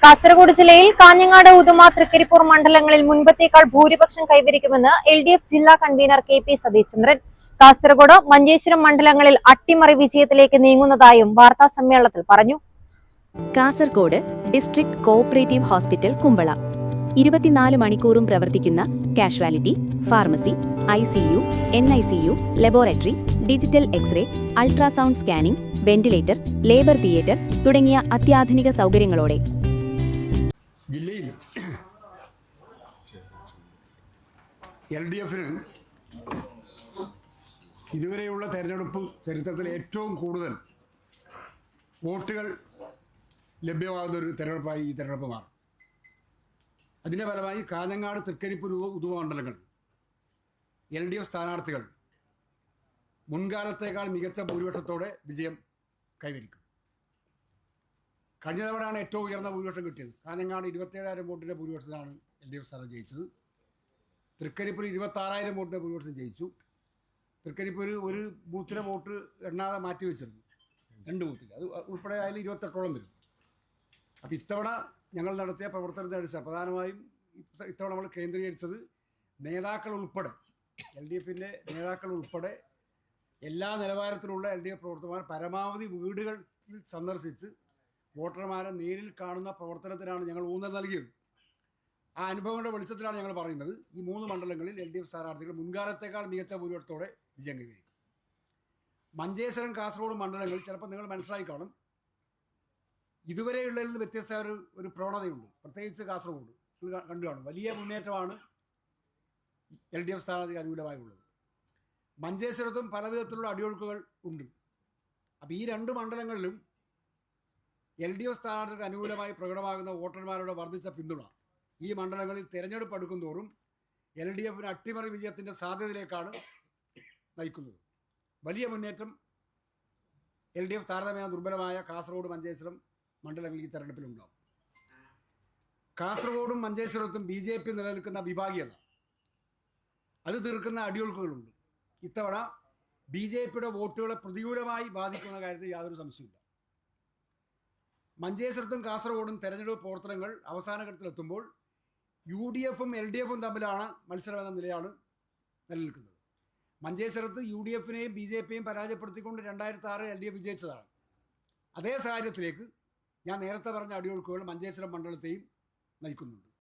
കാസർഗോഡ് ജില്ലയിൽ കാഞ്ഞങ്ങാട്, ഉദുമ, തൃക്കരിപ്പൂർ മണ്ഡലങ്ങളിൽ മുൻപത്തേക്കാൾ ഭൂരിപക്ഷം കൈവരിക്കുമെന്ന് എൽഡിഎഫ് ജില്ലാ കൺവീനർ കെ.പി. സതീശചന്ദ്രൻ. കാസർഗോഡ്, മഞ്ചേശ്വരം മണ്ഡലങ്ങളിൽ അട്ടിമറി വിജയത്തിലേക്ക് നീങ്ങുന്നതായും വാർത്താസമ്മേളനത്തിൽ പറഞ്ഞു. Kasaragod district cooperative hospital Kumbla 24 മണിക്കൂറും പ്രവർത്തിക്കുന്ന casualty, pharmacy, ICU, NICU, laboratory, digital X ray, ultrasound scanning, ventilator, labour theatre തുടങ്ങിയ അത്യാധുനിക സൗകര്യങ്ങളോടെ ജില്ലയിൽ LDFന് ഇതുവരെയുള്ള തെരഞ്ഞെടുപ്പ് ചരിത്രത്തിൽ ഏറ്റവും കൂടുതൽ വോട്ടുകൾ ലഭ്യമാകുന്ന ഒരു തെരഞ്ഞെടുപ്പായി ഈ തെരഞ്ഞെടുപ്പ് മാറും. അതിൻ്റെ ഫലമായി കാഞ്ഞങ്ങാട്, തൃക്കരിപ്പൂർ, ഉദുമ മണ്ഡലങ്ങൾ LDF സ്ഥാനാർത്ഥികൾ മുൻകാലത്തേക്കാൾ മികച്ച ഭൂരിപക്ഷത്തോടെ വിജയം കൈവരിക്കും. കഴിഞ്ഞ തവണയാണ് ഏറ്റവും ഉയർന്ന ഭൂരിപക്ഷം കിട്ടിയത്. കാഞ്ഞങ്ങാട് 27,000 വോട്ടിൻ്റെ ഭൂരിപക്ഷത്തിലാണ് LDF സ്ഥാനം ജയിച്ചത്. തൃക്കരിപ്പൂർ 26,000 വോട്ടിൻ്റെ ഭൂരിപക്ഷം ജയിച്ചു. തൃക്കരിപ്പൂർ ഒരു ബൂത്തിലെ വോട്ട് എണ്ണാതെ മാറ്റി വെച്ചിരുന്നു, 2 ബൂത്തിൽ, അത് ഉൾപ്പെടെ അതിൽ 28ഓളം വരും. അപ്പോൾ ഇത്തവണ ഞങ്ങൾ നടത്തിയ പ്രവർത്തനത്തെ അടിസ്ഥാനം പ്രധാനമായും ഇത്തവണ നമ്മൾ കേന്ദ്രീകരിച്ചത് നേതാക്കൾ ഉൾപ്പെടെ, LDFൻ്റെ നേതാക്കൾ ഉൾപ്പെടെ എല്ലാ നിലവാരത്തിലുള്ള LDF പ്രവർത്തകർ പരമാവധി വീടുകൾ സന്ദർശിച്ച് വോട്ടർമാരെ നേരിൽ കാണുന്ന പ്രവർത്തനത്തിനാണ് ഞങ്ങൾ ഊന്നൽ നൽകിയത്. ആ അനുഭവങ്ങളുടെ വെളിച്ചത്തിലാണ് ഞങ്ങൾ പറയുന്നത് ഈ 3 മണ്ഡലങ്ങളിൽ LDF സ്ഥാനാർത്ഥികൾ മുൻകാലത്തേക്കാൾ മികച്ച ഭൂരിപക്ഷത്തോടെ വിജയം കൈവരിക്കും. മഞ്ചേശ്വരം, കാസർഗോഡ് മണ്ഡലങ്ങൾ ചിലപ്പോൾ നിങ്ങൾ മനസ്സിലാക്കി കാണും, ഇതുവരെയുള്ളതിൽ നിന്ന് വ്യത്യസ്ത ഒരു പ്രവണതയുണ്ട്. പ്രത്യേകിച്ച് കാസർഗോഡ് കണ്ടു കാണും, വലിയ മുന്നേറ്റമാണ് LDF സ്ഥാനാർത്ഥിക്ക് അനുകൂലമായുള്ളത്. മഞ്ചേശ്വരത്തും പലവിധത്തിലുള്ള അടിയൊഴുക്കുകൾ ഉണ്ട്. അപ്പോൾ ഈ 2 മണ്ഡലങ്ങളിലും LDF സ്ഥാനാർത്ഥിക്ക് അനുകൂലമായി പ്രകടമാകുന്ന വോട്ടർമാരുടെ വർദ്ധിച്ച പിന്തുണ ഈ മണ്ഡലങ്ങളിൽ തിരഞ്ഞെടുപ്പ് അടുക്കുന്തോറും LDFന് അട്ടിമറി വിജയത്തിൻ്റെ സാധ്യതയിലേക്കാണ് നയിക്കുന്നത്. വലിയ മുന്നേറ്റം LDF താരതമ്യേന ദുർബലമായ കാസർഗോഡ്, മഞ്ചേശ്വരം മണ്ഡലങ്ങളിൽ ഈ തെരഞ്ഞെടുപ്പിലുണ്ടാവും. കാസർഗോഡും മഞ്ചേശ്വരത്തും BJP നിലനിൽക്കുന്ന വിഭാഗീയത, അത് തീർക്കുന്ന അടിയൊഴുക്കുകളുണ്ട്. ഇത്തവണ BJPയുടെ വോട്ടുകളെ പ്രതികൂലമായി ബാധിക്കുന്ന കാര്യത്തിൽ യാതൊരു സംശയമില്ല. മഞ്ചേശ്വരത്തും കാസർഗോഡും തെരഞ്ഞെടുപ്പ് പ്രവർത്തനങ്ങൾ അവസാന ഘട്ടത്തിലെത്തുമ്പോൾ UDFും LDFും തമ്മിലാണ് മത്സരം എന്ന നിലയാണ് നിലനിൽക്കുന്നത്. മഞ്ചേശ്വരത്ത് UDFനെയും BJPയെയും പരാജയപ്പെടുത്തിക്കൊണ്ട് 2006 LDF വിജയിച്ചതാണ്. അതേ സാഹചര്യത്തിലേക്ക് ഞാൻ നേരത്തെ പറഞ്ഞ അടിയൊഴുക്കുകൾ മഞ്ചേശ്വരം മണ്ഡലത്തെയും നയിക്കുന്നുണ്ട്.